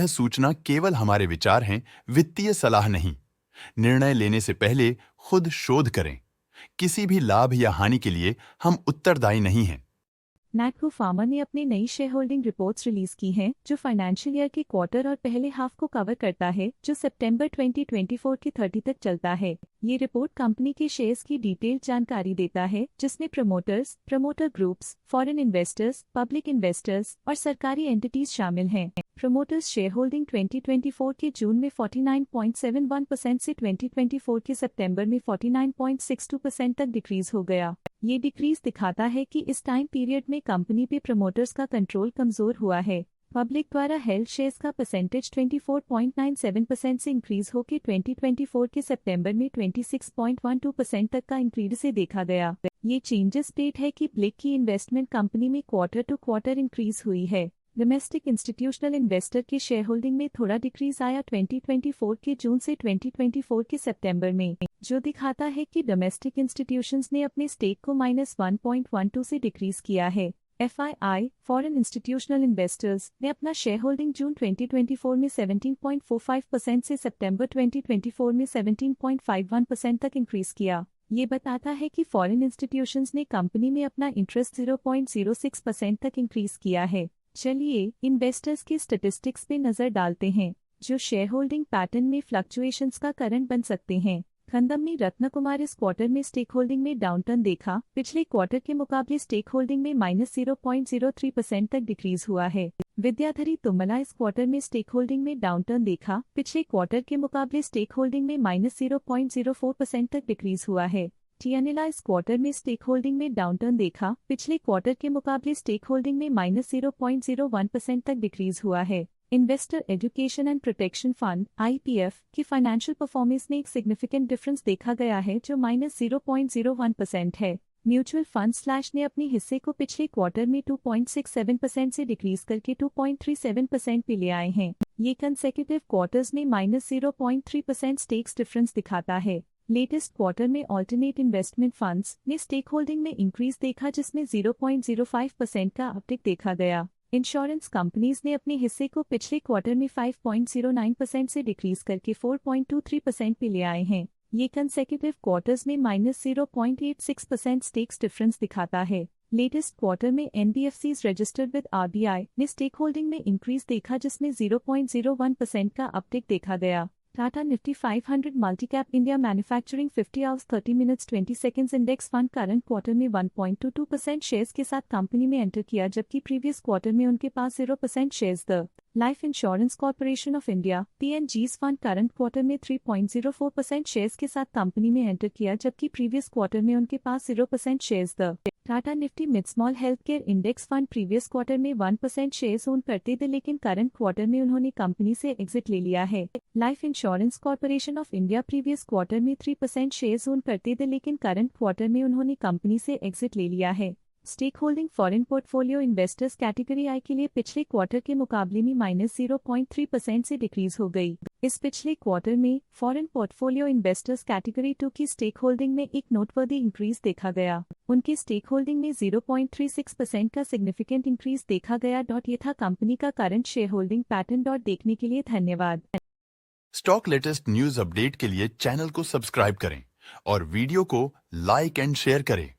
सूचना केवल हमारे विचार हैं, वित्तीय सलाह नहीं। निर्णय लेने से पहले खुद शोध करें। किसी भी लाभ या हानि के लिए हम उत्तरदायी नहीं हैं। नैटको फार्मा ने अपनी नई शेयर होल्डिंग रिपोर्ट्स रिलीज की हैं, जो फाइनेंशियल ईयर के क्वार्टर और पहले हाफ को कवर करता है, जो सितंबर 2024 की 30 तक चलता है। ये रिपोर्ट कंपनी के शेयर्स की डिटेल्ड जानकारी देता है, जिसमें promoters, promoter groups, foreign investors, public investors और सरकारी एंटिटीज शामिल हैं। प्रमोटर्स शेयर होल्डिंग 2024 के जून में 49.71% से 2024 के सितंबर में 49.62% तक डिक्रीज हो गया। ये डिक्रीज दिखाता है कि इस टाइम पीरियड में कंपनी पे प्रमोटर्स का कंट्रोल कमजोर हुआ है। पब्लिक द्वारा हेल्ड शेयर्स का परसेंटेज 24.97% से इंक्रीज होकर 2024 के सितंबर में 26.12% तक का इंक्रीज से देखा गया। ये चेंजेस स्टेट है कि ब्लिक की इन्वेस्टमेंट कंपनी में क्वार्टर टू क्वार्टर इंक्रीज हुई है। डोमेस्टिक इंस्टीट्यूशनल इन्वेस्टर के शेयर होल्डिंग में थोड़ा डिक्रीज आया 2024 के जून से 2024 के सितंबर में, जो दिखाता है कि डोमेस्टिक इंस्टीट्यूशंस ने अपने स्टेक को -1.12 से डिक्रीज किया है। FII फॉरेन इंस्टीट्यूशनल इन्वेस्टर्स ने अपना शेयर होल्डिंग जून 2024 में 17.45% से सितंबर 2024 में 17.51% तक इंक्रीज किया। ये बताता है कि फॉरेन इंस्टीट्यूशंस ने कंपनी में अपना इंटरेस्ट 0.06% तक इंक्रीज किया है। चलिए इन्वेस्टर्स के स्टैटिस्टिक्स पे नजर डालते हैं, जो शेयर होल्डिंग पैटर्न में फ्लक्चुएशंस का कारण बन सकते हैं। खंडमनी रत्नकुमार इस क्वार्टर में स्टेक होल्डिंग में डाउनटर्न देखा। पिछले क्वार्टर के मुकाबले स्टेक होल्डिंग में -0.03% तक डिक्रीज हुआ है। विद्याधरी तुम्मला इस क्वार्टर में स्टेक होल्डिंग में डाउनटर्न देखा। पिछले क्वार्टर के मुकाबले स्टेक होल्डिंग में -0.04% तक डिक्रीज हुआ है। टियानिला इस क्वार्टर में स्टेक होल्डिंग में डाउनटर्न देखा। पिछले क्वार्टर के मुकाबले स्टेक होल्डिंग में -0.01% तक डिक्रीज हुआ है। Investor education and protection fund IPF की फाइनेंशियल परफॉर्मेंस में एक सिग्निफिकेंट डिफरेंस देखा गया है, जो -0.01% है। म्यूचुअल फंड ने अपने हिस्से को पिछले क्वार्टर में 2.67% से डिक्रीज करके 2.37% पे ले आए हैं। ये कंसेक्यूटिव क्वार्टर्स में -0.3% स्टेक्स डिफरेंस दिखाता है। लेटेस्ट क्वार्टर में ऑल्टरनेट इन्वेस्टमेंट फंड्स ने स्टेक होल्डिंग में इंक्रीज देखा, जिसमें 0.05% का अपटिक देखा गया। इंश्योरेंस कंपनीज ने अपने हिस्से को पिछले क्वार्टर में 5.09% से डिक्रीज करके 4.23% पे ले आए हैं। ये कंसेक्यूटिव क्वार्टर्स में -0.86% स्टेक्स डिफरेंस दिखाता है। लेटेस्ट क्वार्टर में NBFCs रजिस्टर्ड विद RBI ने स्टेक होल्डिंग में इंक्रीज देखा, जिसमें 0.01% का अपटिक देखा गया। Tata Nifty 500 multicap India manufacturing 50 hours 30 minutes 20 seconds index fund current quarter में 1.22% शेयर्स के साथ कंपनी में एंटर किया, जबकि प्रीवियस क्वार्टर में उनके पास 0% shares the life insurance corporation of India PNG's fund current quarter में 3.04% शेयर्स के साथ कंपनी में एंटर किया, जबकि प्रीवियस क्वार्टर में उनके पास 0% shares the Tata Nifty mid small health care index fund previous quarter में 1% शेयर्स ओन करते थे, लेकिन करंट क्वार्टर में उन्होंने कंपनी से एग्जिट ले लिया है। Life insurance corporation of India previous quarter में 3% शेयर्स ओन करते थे, लेकिन करंट क्वार्टर में उन्होंने कंपनी से एग्जिट ले लिया है। Stake holding foreign portfolio investors category I के लिए पिछले क्वार्टर के मुकाबले में -0.3% से डिक्रीज हो गई। इस पिछले क्वार्टर में फॉरेन पोर्टफोलियो इन्वेस्टर्स कैटेगरी 2 की स्टेक होल्डिंग में एक नोटवर्दी इंक्रीज देखा गया। उनकी स्टेक होल्डिंग में 0.36% का सिग्निफिकेंट इंक्रीज देखा गया। ये था कंपनी का करंट शेयर होल्डिंग पैटर्न। देखने के लिए धन्यवाद। स्टॉक लेटेस्ट न्यूज अपडेट के लिए चैनल को सब्सक्राइब करें और वीडियो को लाइक एंड शेयर करें।